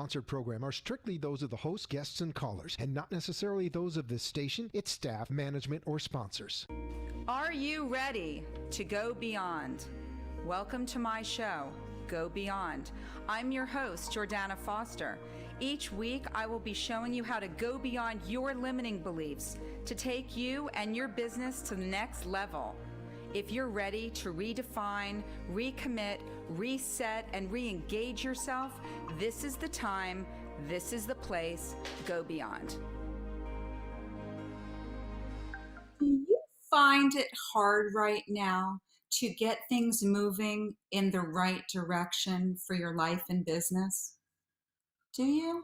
Sponsored program are strictly those of the host, guests, and callers, and not necessarily those of this station, its staff, management, or sponsors. Are you ready to go beyond? Welcome to my show, Go Beyond. I'm your host, Jordana Foster. Each week, I will be showing you how to go beyond your limiting beliefs to take you and your business to the next level. If you're ready to redefine, recommit, reset, and re-engage yourself, this is the time, this is the place. Go beyond. Do you find it hard right now to get things moving in the right direction for your life and business? Do you?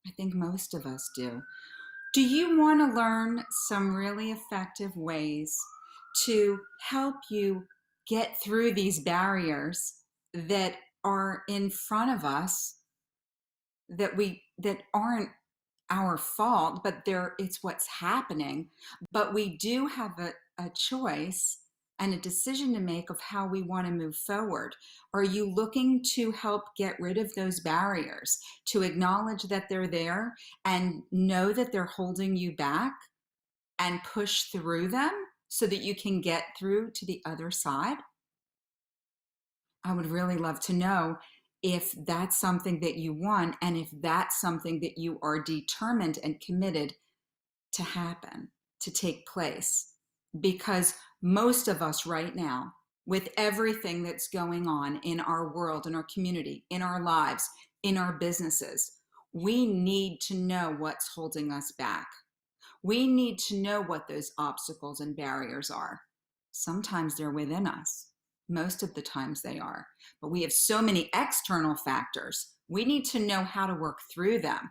I think most of us do. Do you want to learn some really effective ways to help you get through these barriers that are in front of us that aren't our fault, but it's what's happening. But we do have a choice and a decision to make of how we want to move forward. Are you looking to help get rid of those barriers, to acknowledge that they're there and know that they're holding you back and push through them so that you can get through to the other side? I would really love to know if that's something that you want and if that's something that you are determined and committed to happen, to take place. Because most of us right now, with everything that's going on in our world, in our community, in our lives, in our businesses, we need to know what's holding us back. We need to know what those obstacles and barriers are. Sometimes they're within us. Most of the times they are. But we have so many external factors. We need to know how to work through them.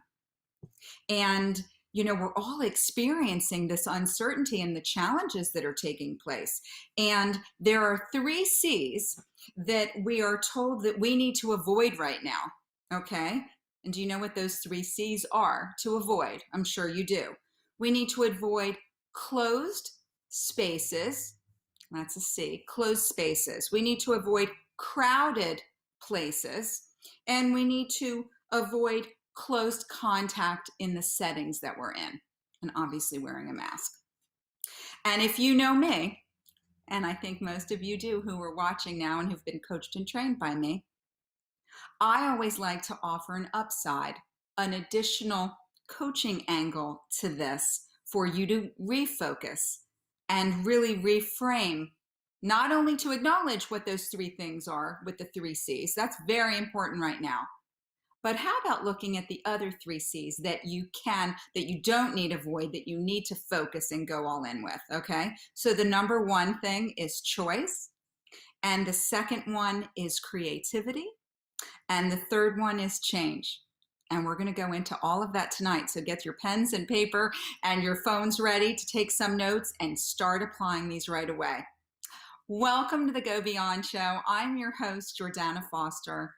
And, we're all experiencing this uncertainty and the challenges that are taking place. And there are 3 C's that we are told that we need to avoid right now. Okay? And do you know what those 3 C's are to avoid? I'm sure you do. We need to avoid closed spaces. That's a C, closed spaces. We need to avoid crowded places, and we need to avoid close contact in the settings that we're in, and obviously wearing a mask. And if you know me, and I think most of you do who are watching now and who've been coached and trained by me, I always like to offer an upside, an additional coaching angle to this for you to refocus and really reframe, not only to acknowledge what those 3 things are with the 3 C's, that's very important right now, but how about looking at the other 3 C's that you don't need to avoid, that you need to focus and go all in with, okay? So the number 1 thing is choice, and the second one is creativity, and the third one is change. And we're going to go into all of that tonight. So get your pens and paper and your phones ready to take some notes and start applying these right away. Welcome to the Go Beyond Show. I'm your host, Jordana Foster.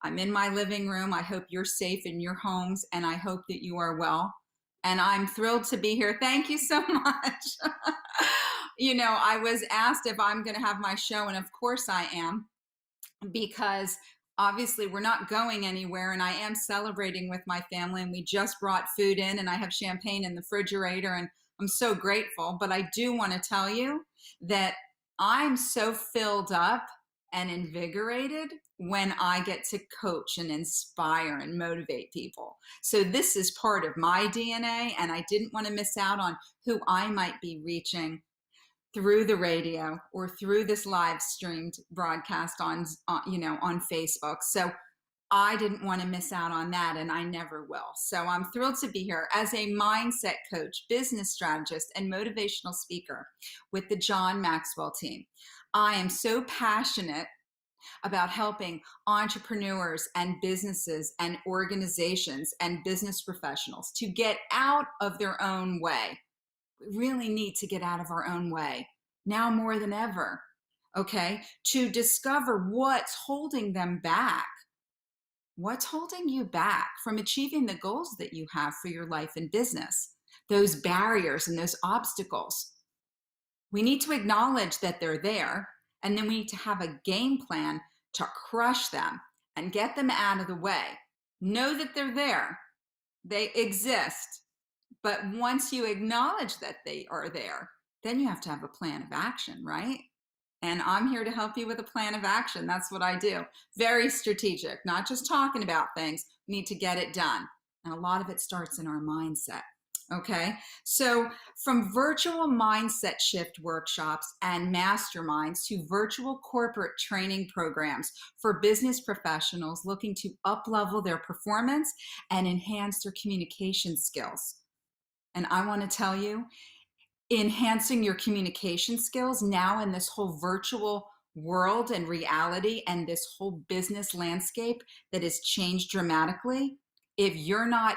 I'm in my living room. I hope you're safe in your homes, and I hope that you are well. And I'm thrilled to be here. Thank you so much. I was asked if I'm going to have my show, and of course I am, because obviously we're not going anywhere, and I am celebrating with my family, and we just brought food in, and I have champagne in the refrigerator, and I'm so grateful. But I do want to tell you that I'm so filled up and invigorated when I get to coach and inspire and motivate people. So this is part of my DNA, and I didn't want to miss out on who I might be reaching through the radio or through this live streamed broadcast on Facebook. So I didn't want to miss out on that, and I never will. So I'm thrilled to be here as a mindset coach, business strategist, and motivational speaker with the John Maxwell team. I am so passionate about helping entrepreneurs and businesses and organizations and business professionals to get out of their own way. We really need to get out of our own way now more than ever, okay? To discover what's holding them back. What's holding you back from achieving the goals that you have for your life and business? Those barriers and those obstacles. We need to acknowledge that they're there, and then we need to have a game plan to crush them and get them out of the way. Know that they're there. They exist. But once you acknowledge that they are there, then you have to have a plan of action, right? And I'm here to help you with a plan of action. That's what I do. Very strategic, not just talking about things. We need to get it done. And a lot of it starts in our mindset. Okay, so from virtual mindset shift workshops and masterminds to virtual corporate training programs for business professionals looking to up-level their performance and enhance their communication skills. And I want to tell you, enhancing your communication skills now in this whole virtual world and reality and this whole business landscape that has changed dramatically, if you're not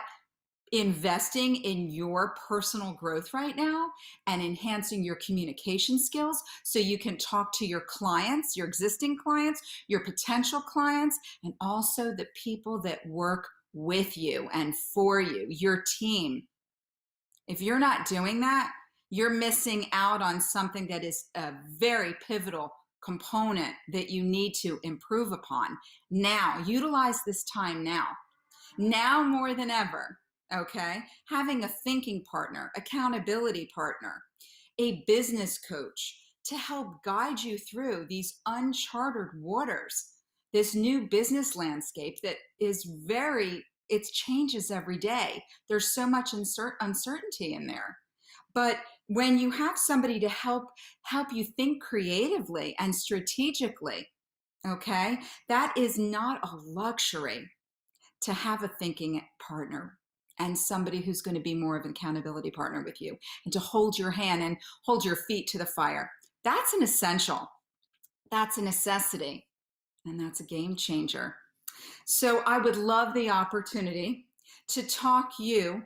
investing in your personal growth right now and enhancing your communication skills so you can talk to your clients, your existing clients, your potential clients, and also the people that work with you and for you, your team. If you're not doing that, you're missing out on something that is a very pivotal component that you need to improve upon. Now, utilize this time now. Now more than ever, okay? Having a thinking partner, accountability partner, a business coach to help guide you through these uncharted waters, this new business landscape that is it changes every day. There's so much uncertainty in there. But when you have somebody to help you think creatively and strategically, okay, that is not a luxury to have a thinking partner and somebody who's going to be more of an accountability partner with you and to hold your hand and hold your feet to the fire. That's an essential. That's a necessity. And that's a game changer. So I would love the opportunity to talk to you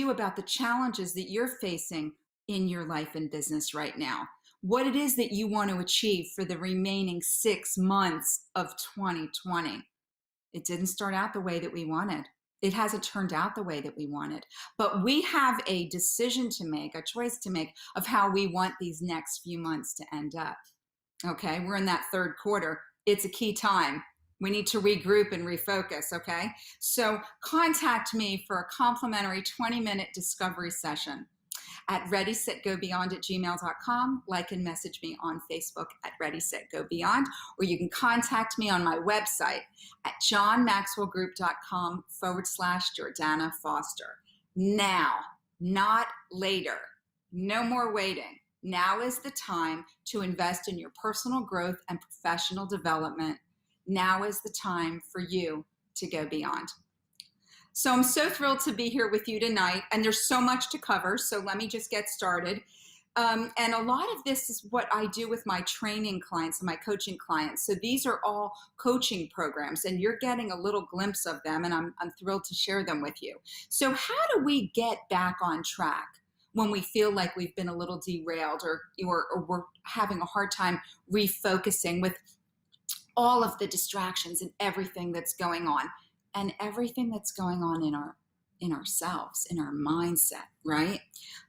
about the challenges that you're facing in your life and business right now. What it is that you want to achieve for the remaining 6 months of 2020. It didn't start out the way that we wanted. It hasn't turned out the way that we wanted. But we have a decision to make, a choice to make of how we want these next few months to end up. Okay, we're in that third quarter. It's a key time. We need to regroup and refocus, okay? So contact me for a complimentary 20-minute discovery session at readysetgobeyond@gmail.com. Like and message me on Facebook at readysetgobeyond, or you can contact me on my website at johnmaxwellgroup.com/Jordana Foster. Now, not later. No more waiting. Now is the time to invest in your personal growth and professional development. Now is the time for you to go beyond. So I'm so thrilled to be here with you tonight, and there's so much to cover, so let me just get started. And a lot of this is what I do with my training clients and my coaching clients. So these are all coaching programs, and you're getting a little glimpse of them, and I'm thrilled to share them with you. So how do we get back on track when we feel like we've been a little derailed or we're having a hard time refocusing with all of the distractions and everything that's going on and everything that's going on in ourselves, in our mindset, right?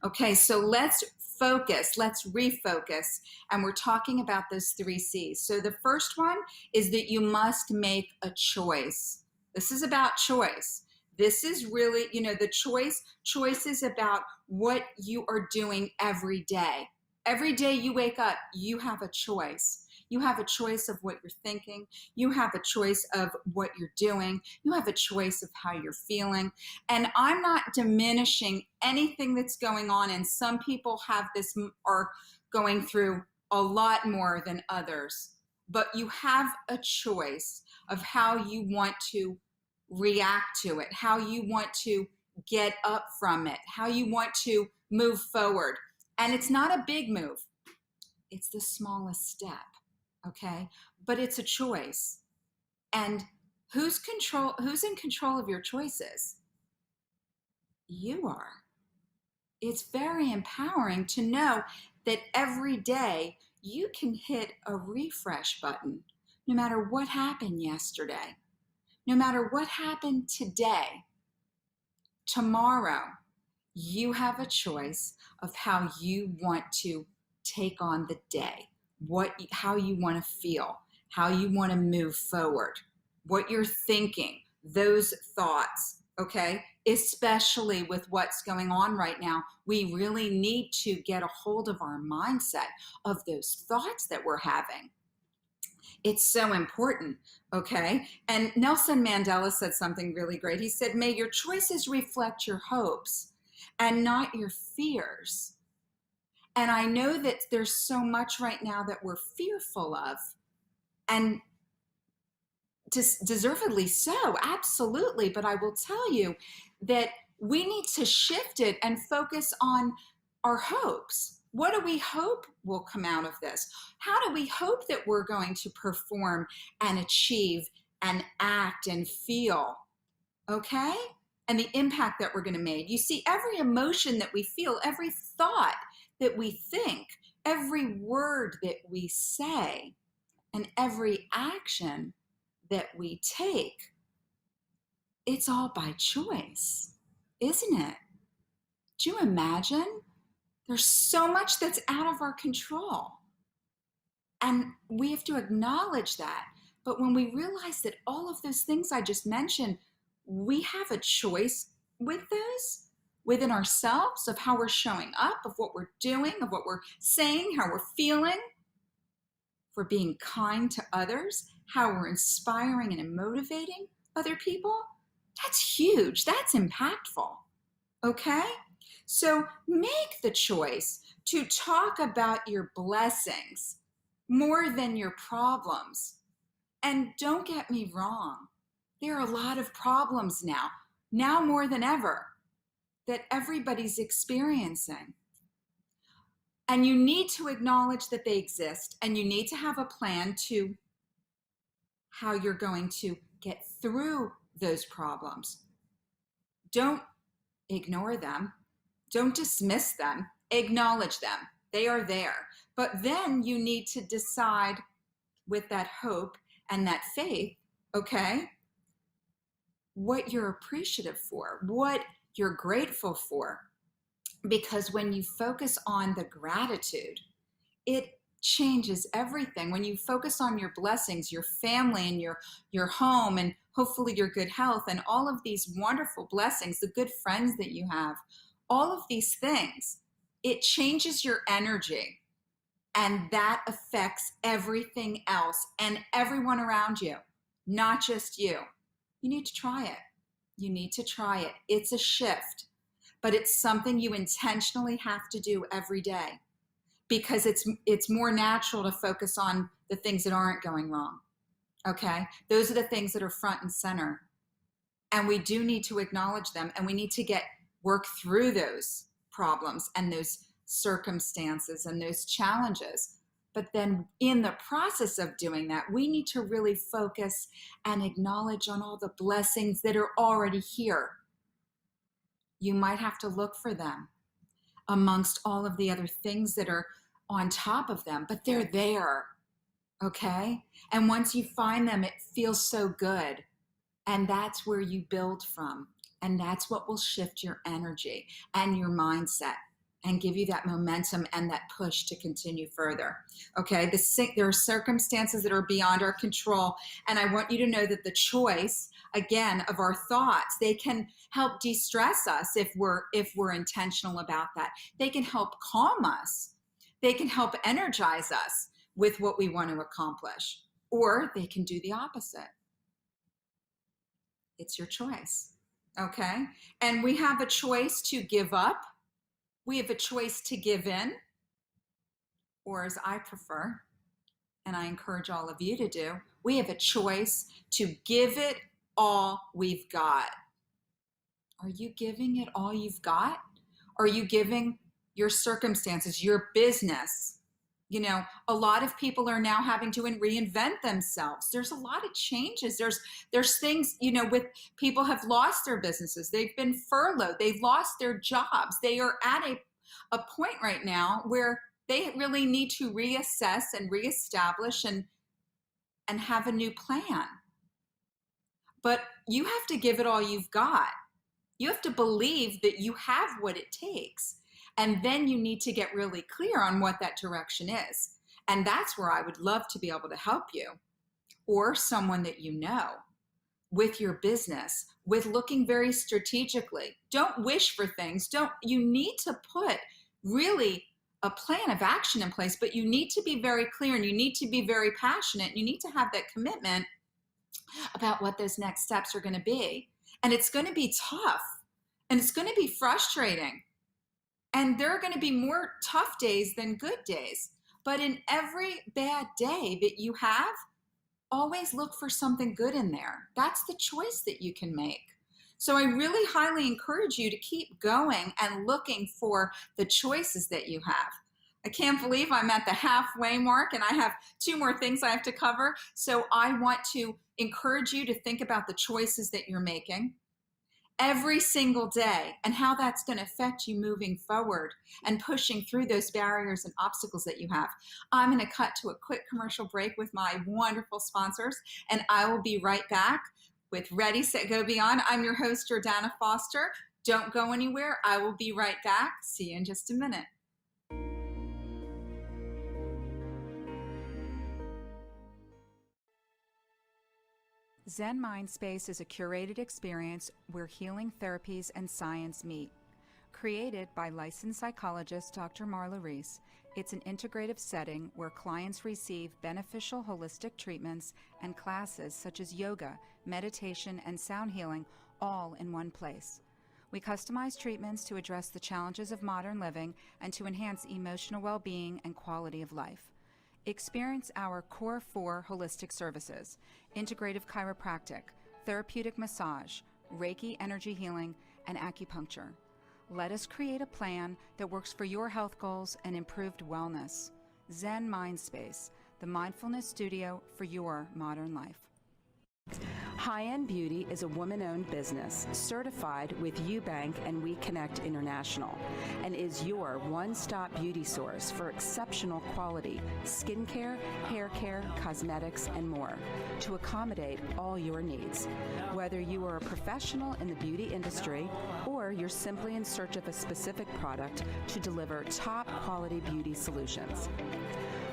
Okay, so let's focus, let's refocus, and we're talking about those 3 C's. So the first one is that you must make a choice. This is about choice. This is really, the choice is about what you are doing every day. Every day you wake up, you have a choice. You have a choice of what you're thinking. You have a choice of what you're doing. You have a choice of how you're feeling. And I'm not diminishing anything that's going on. And some people are going through a lot more than others. But you have a choice of how you want to react to it, how you want to get up from it, how you want to move forward. And it's not a big move. It's the smallest step. Okay, but it's a choice. And who's in control of your choices? You are. It's very empowering to know that every day you can hit a refresh button, no matter what happened yesterday, no matter what happened today. Tomorrow, you have a choice of how you want to take on the day. How you want to feel, how you want to move forward, what you're thinking, those thoughts, okay? Especially with what's going on right now, we really need to get a hold of our mindset of those thoughts that we're having. It's so important, okay? And Nelson Mandela said something really great. He said, may your choices reflect your hopes and not your fears. And I know that there's so much right now that we're fearful of, and deservedly so, absolutely. But I will tell you that we need to shift it and focus on our hopes. What do we hope will come out of this? How do we hope that we're going to perform and achieve and act and feel? Okay? And the impact that we're going to make. You see, every emotion that we feel, every thought that we think, every word that we say, and every action that we take, it's all by choice, isn't it? Do you imagine? There's so much that's out of our control. And we have to acknowledge that. But when we realize that all of those things I just mentioned, we have a choice with those within ourselves of how we're showing up, of what we're doing, of what we're saying, how we're feeling, for being kind to others, how we're inspiring and motivating other people. That's huge. That's impactful. Okay? So make the choice to talk about your blessings more than your problems. And don't get me wrong, there are a lot of problems now more than ever, that everybody's experiencing. And you need to acknowledge that they exist, and you need to have a plan to how you're going to get through those problems. Don't ignore them. Don't dismiss them. Acknowledge them. They are there. But then you need to decide with that hope and that faith, okay, what you're appreciative for, what you're grateful for. Because when you focus on the gratitude, it changes everything. When you focus on your blessings, your family and your home, and hopefully your good health, and all of these wonderful blessings, the good friends that you have, all of these things, it changes your energy, and that affects everything else and everyone around you, not just you. You need to try it. You need to try it. It's a shift, but it's something you intentionally have to do every day, because it's more natural to focus on the things that aren't going wrong. Okay? Those are the things that are front and center. And we do need to acknowledge them, and we need to work through those problems and those circumstances and those challenges. But then in the process of doing that, we need to really focus and acknowledge on all the blessings that are already here. You might have to look for them amongst all of the other things that are on top of them, but they're there, okay? And once you find them, it feels so good. And that's where you build from. And that's what will shift your energy and your mindset and give you that momentum and that push to continue further. Okay, there are circumstances that are beyond our control. And I want you to know that the choice, again, of our thoughts, they can help de-stress us if we're intentional about that. They can help calm us. They can help energize us with what we want to accomplish. Or they can do the opposite. It's your choice. Okay? And we have a choice to give up. We have a choice to give in, or as I prefer, and I encourage all of you to do, we have a choice to give it all we've got. Are you giving it all you've got? Are you giving your circumstances, your business? You know, a lot of people are now having to reinvent themselves. There's a lot of changes. There's things, you know, with people have lost their businesses. They've been furloughed. They've lost their jobs. They are at a point right now where they really need to reassess and reestablish and have a new plan. But you have to give it all you've got. You have to believe that you have what it takes. And then you need to get really clear on what that direction is. And that's where I would love to be able to help you, or someone that you know, with your business, with looking very strategically. Don't wish for things. You need to put really a plan of action in place, but you need to be very clear and you need to be very passionate. You need to have that commitment about what those next steps are going to be. And it's going to be tough and it's going to be frustrating. And there are going to be more tough days than good days. But in every bad day that you have, always look for something good in there. That's the choice that you can make. So I really highly encourage you to keep going and looking for the choices that you have. I can't believe I'm at the halfway mark and I have 2 more things I have to cover. So I want to encourage you to think about the choices that you're making every single day and how that's going to affect you moving forward and pushing through those barriers and obstacles that you have. I'm going to cut to a quick commercial break with my wonderful sponsors, and I will be right back with Ready, Set, Go Beyond. I'm your host, Jordana Foster. Don't go anywhere. I will be right back. See you in just a minute. Zen Mindspace is a curated experience where healing therapies and science meet. Created by licensed psychologist Dr. Marla Reese, it's an integrative setting where clients receive beneficial holistic treatments and classes such as yoga, meditation, and sound healing all in one place. We customize treatments to address the challenges of modern living and to enhance emotional well-being and quality of life. Experience our Core 4 holistic services: integrative chiropractic, therapeutic massage, Reiki energy healing, and acupuncture. Let us create a plan that works for your health goals and improved wellness. Zen Mindspace, the mindfulness studio for your modern life. High End Beauty is a woman-owned business certified with Eubank and We Connect International and is your one-stop beauty source for exceptional quality skincare, hair care, cosmetics, and more to accommodate all your needs. Whether you are a professional in the beauty industry or you're simply in search of a specific product to deliver top-quality beauty solutions.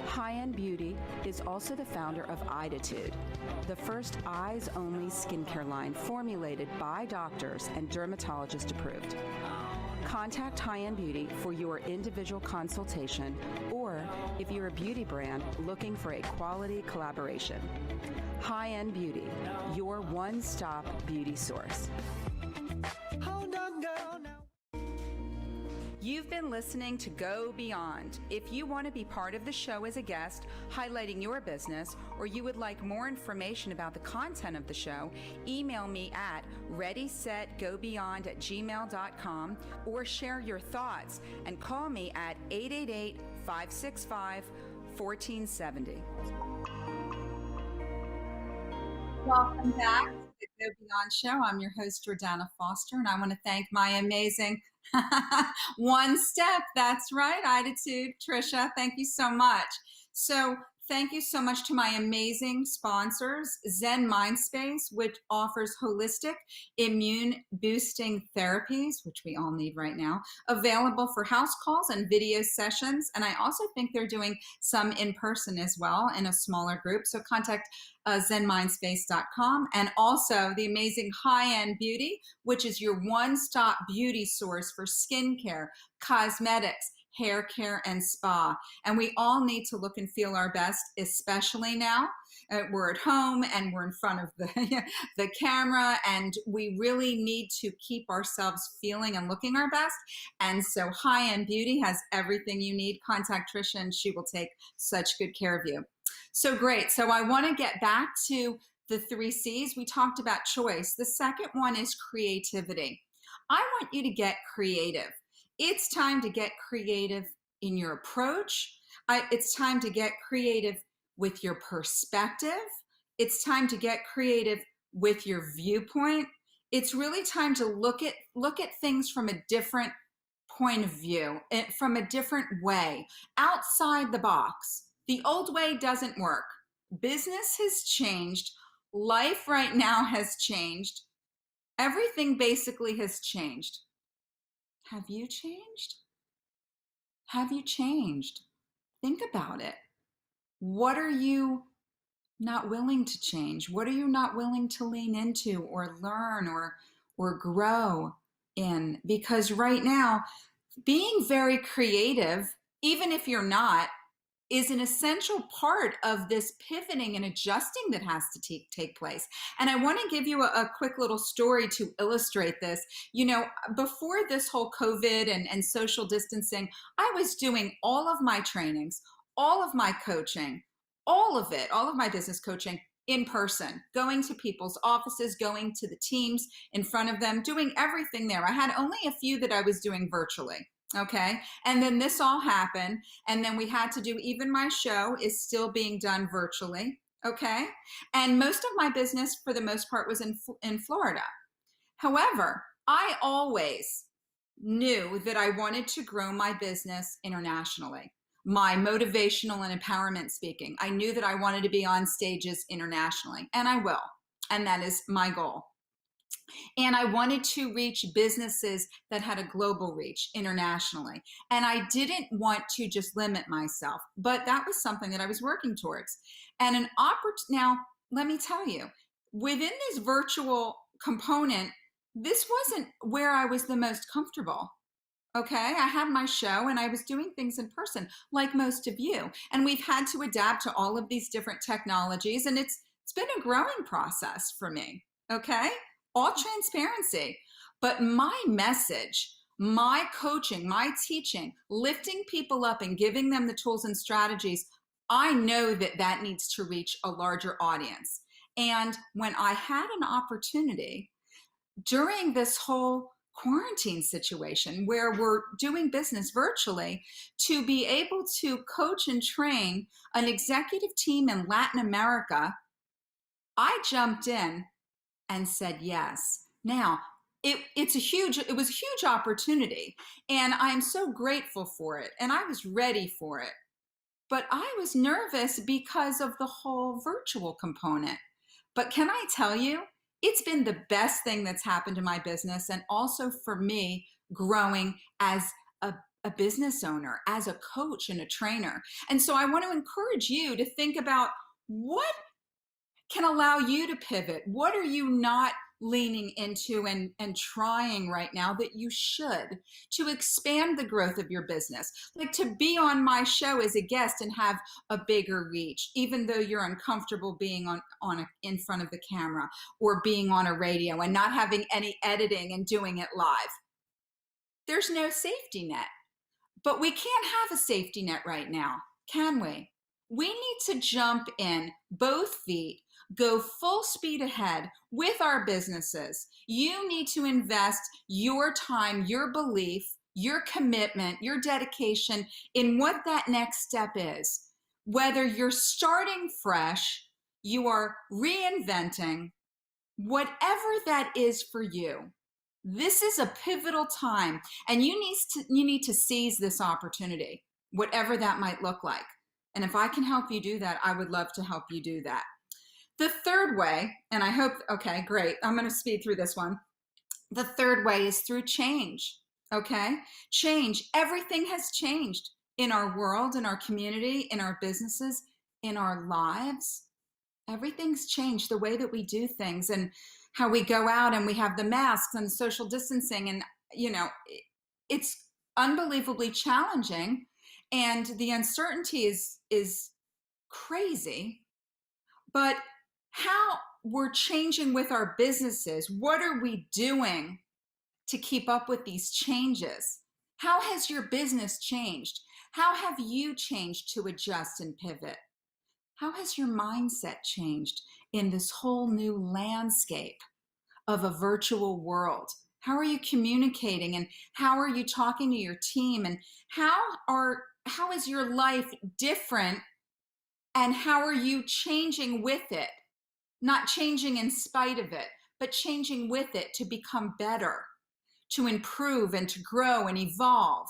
High End Beauty is also the founder of Iditude, the first eyes-only skincare line formulated by doctors and dermatologist approved. Contact High End Beauty for your individual consultation or if you're a beauty brand looking for a quality collaboration. High End Beauty, your one-stop beauty source. Hold on, girl, now. You've been listening to Go Beyond. If you want to be part of the show as a guest, highlighting your business, or you would like more information about the content of the show, email me at readysetgobeyond@gmail.com or share your thoughts and call me at 888-565-1470. Welcome back to the Go Beyond Show. I'm your host, Jordana Foster, and I want to thank my amazing One Step. That's right, Iditude. Trisha, thank you so much. So thank you so much to my amazing sponsors, Zen Mindspace, which offers holistic immune boosting therapies, which we all need right now, available for house calls and video sessions. And I also think they're doing some in person as well in a smaller group. So contact zenmindspace.com, and also the amazing High End Beauty, which is your one-stop beauty source for skincare, cosmetics, hair care, and spa. And we all need to look and feel our best, especially now. We're at home and we're in front of the camera, and we really need to keep ourselves feeling and looking our best. And so High End Beauty has everything you need. Contact Trisha and she will take such good care of you. So great. So I want to get back to the 3 C's. We talked about choice. The second one is creativity. I want you to get creative. It's time to get creative in your approach. It's time to get creative with your perspective. It's time to get creative with your viewpoint. It's really time to look at things from a different point of view, from a different way, outside the box. The old way doesn't work. Business has changed. Life right now has changed. Everything basically has changed. Have you changed? Have you changed? Think about it. What are you not willing to change? What are you not willing to lean into or learn or grow in? Because right now, being very creative, even if you're not, is an essential part of this pivoting and adjusting that has to take place. And I want to give you a quick little story to illustrate this. You know, before this whole COVID and social distancing, I was doing all of my trainings, all of my coaching, all of it, all of my business coaching in person, going to people's offices, going to the teams in front of them, doing everything there. I had only a few that I was doing virtually. Okay. And then this all happened. And then we had to do, even my show is still being done virtually. Okay. And most of my business, for the most part, was in Florida. However, I always knew that I wanted to grow my business internationally. My motivational and empowerment speaking, I knew that I wanted to be on stages internationally, and I will. And that is my goal. And I wanted to reach businesses that had a global reach internationally. And I didn't want to just limit myself, but that was something that I was working towards. And now, let me tell you, within this virtual component, this wasn't where I was the most comfortable. Okay, I had my show and I was doing things in person like most of you. And we've had to adapt to all of these different technologies, and it's been a growing process for me. Okay? All transparency. But my message, my coaching, my teaching, lifting people up and giving them the tools and strategies, I know that that needs to reach a larger audience. And when I had an opportunity during this whole quarantine situation where we're doing business virtually, to be able to coach and train an executive team in Latin America, I jumped in and said yes. Now, it was a huge opportunity, and I'm so grateful for it, and I was ready for it. But I was nervous because of the whole virtual component. But can I tell you, it's been the best thing that's happened to my business, and also for me growing as a business owner, as a coach and a trainer. And so I want to encourage you to think about what can allow you to pivot. What are you not leaning into and trying right now that you should, to expand the growth of your business? Like to be on my show as a guest and have a bigger reach, even though you're uncomfortable being in front of the camera, or being on a radio and not having any editing and doing it live. There's no safety net. But we can't have a safety net right now, can we? We need to jump in both feet, go full speed ahead with our businesses. You need to invest your time, your belief, your commitment, your dedication in what that next step is. Whether you're starting fresh, you are reinventing, whatever that is for you. This is a pivotal time, and you need to seize this opportunity, whatever that might look like. And if I can help you do that, I would love to help you do that. The third way, and I hope, okay, great. I'm going to speed through this one. The third way is through change. Okay? Change. Everything has changed in our world, in our community, in our businesses, in our lives. Everything's changed, the way that we do things and how we go out, and we have the masks and social distancing, and it's unbelievably challenging, and the uncertainty is crazy. But how we're changing with our businesses, what are we doing to keep up with these changes? How has your business changed? How have you changed to adjust and pivot? How has your mindset changed in this whole new landscape of a virtual world? How are you communicating, and how are you talking to your team, and how is your life different, and how are you changing with it? Not changing in spite of it, but changing with it to become better, to improve and to grow and evolve,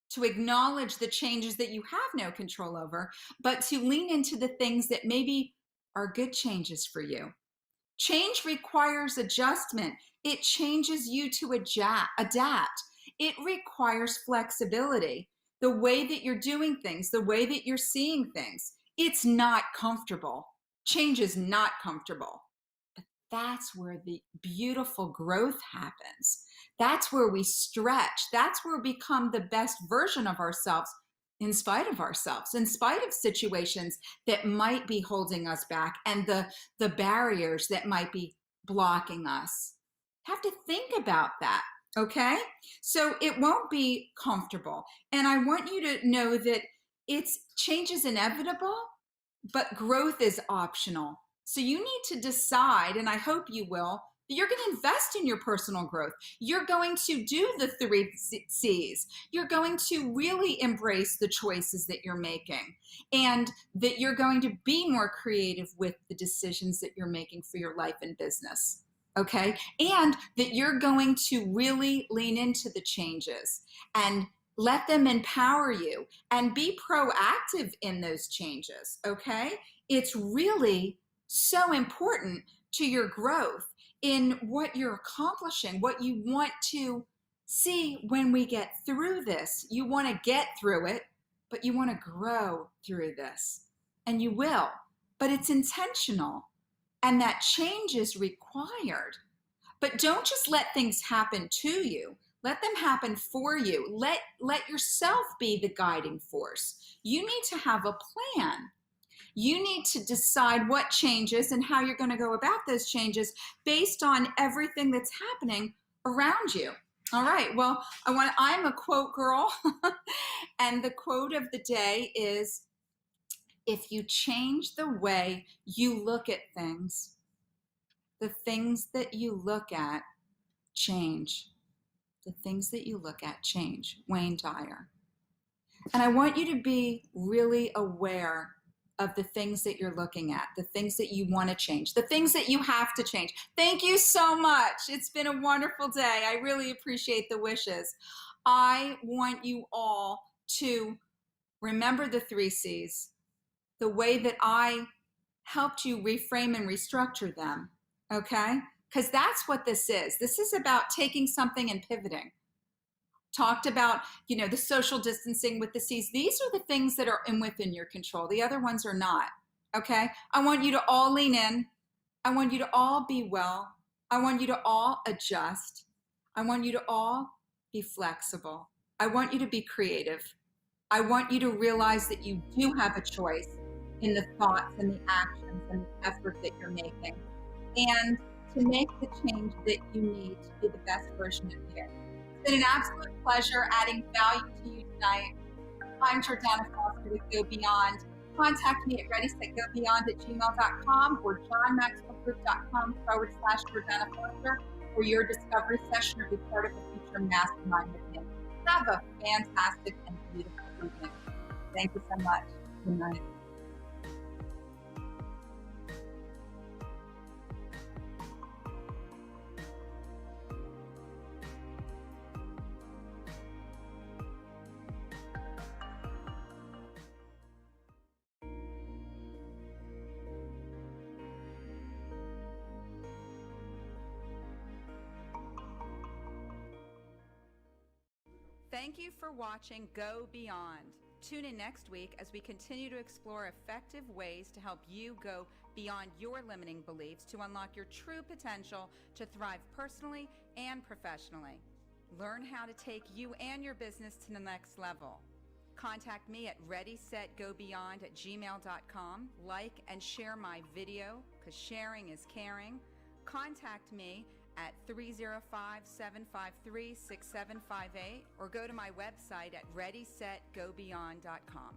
to acknowledge the changes that you have no control over, but to lean into the things that maybe are good changes for you. Change requires adjustment. It changes you to adapt. It requires flexibility. The way that you're doing things, the way that you're seeing things, it's not comfortable. Change is not comfortable. But that's where the beautiful growth happens. That's where we stretch. That's where we become the best version of ourselves in spite of ourselves, in spite of situations that might be holding us back and the barriers that might be blocking us. Have to think about that. Okay? So it won't be comfortable. And I want you to know that change is inevitable, but growth is optional. So you need to decide, and I hope you will, that you're going to invest in your personal growth. You're going to do the 3 C's. You're going to really embrace the choices that you're making, and that you're going to be more creative with the decisions that you're making for your life and business. Okay? And that you're going to really lean into the changes and let them empower you and be proactive in those changes. Okay? It's really so important to your growth in what you're accomplishing, what you want to see when we get through this. You want to get through it, but you want to grow through this. And you will, but it's intentional. And that change is required. But don't just let things happen to you. Let them happen for you. Let yourself be the guiding force. You need to have a plan. You need to decide what changes and how you're going to go about those changes based on everything that's happening around you. All right. Well, I'm a quote girl. And the quote of the day is, if you change the way you look at things, the things that you look at change. The things that you look at change. Wayne Dyer. And I want you to be really aware of the things that you're looking at, the things that you want to change, the things that you have to change. Thank you so much. It's been a wonderful day. I really appreciate the wishes. I want you all to remember the 3 C's, the way that I helped you reframe and restructure them, okay? Because that's what this is. This is about taking something and pivoting. Talked about, the social distancing with the C's. These are the things that are within your control. The other ones are not, okay? I want you to all lean in. I want you to all be well. I want you to all adjust. I want you to all be flexible. I want you to be creative. I want you to realize that you do have a choice in the thoughts and the actions and the effort that you're making, and to make the change that you need to be the best version of you. It's been an absolute pleasure adding value to you tonight. I'm Jordana Foster with Go Beyond. Contact me at readysetsgobeyond@gmail.com or johnmaxwellgroup.com/Jordana Foster for your discovery session or be part of a future mastermind with me. Have a fantastic and beautiful evening. Thank you so much. Good night. Thank you for watching Go Beyond. Tune in next week as we continue to explore effective ways to help you go beyond your limiting beliefs to unlock your true potential to thrive personally and professionally. Learn how to take you and your business to the next level. Contact me at readysetgobeyond@gmail.com. Like and share my video, because sharing is caring. Contact me at 305-753-6758 or go to my website at readysetgobeyond.com.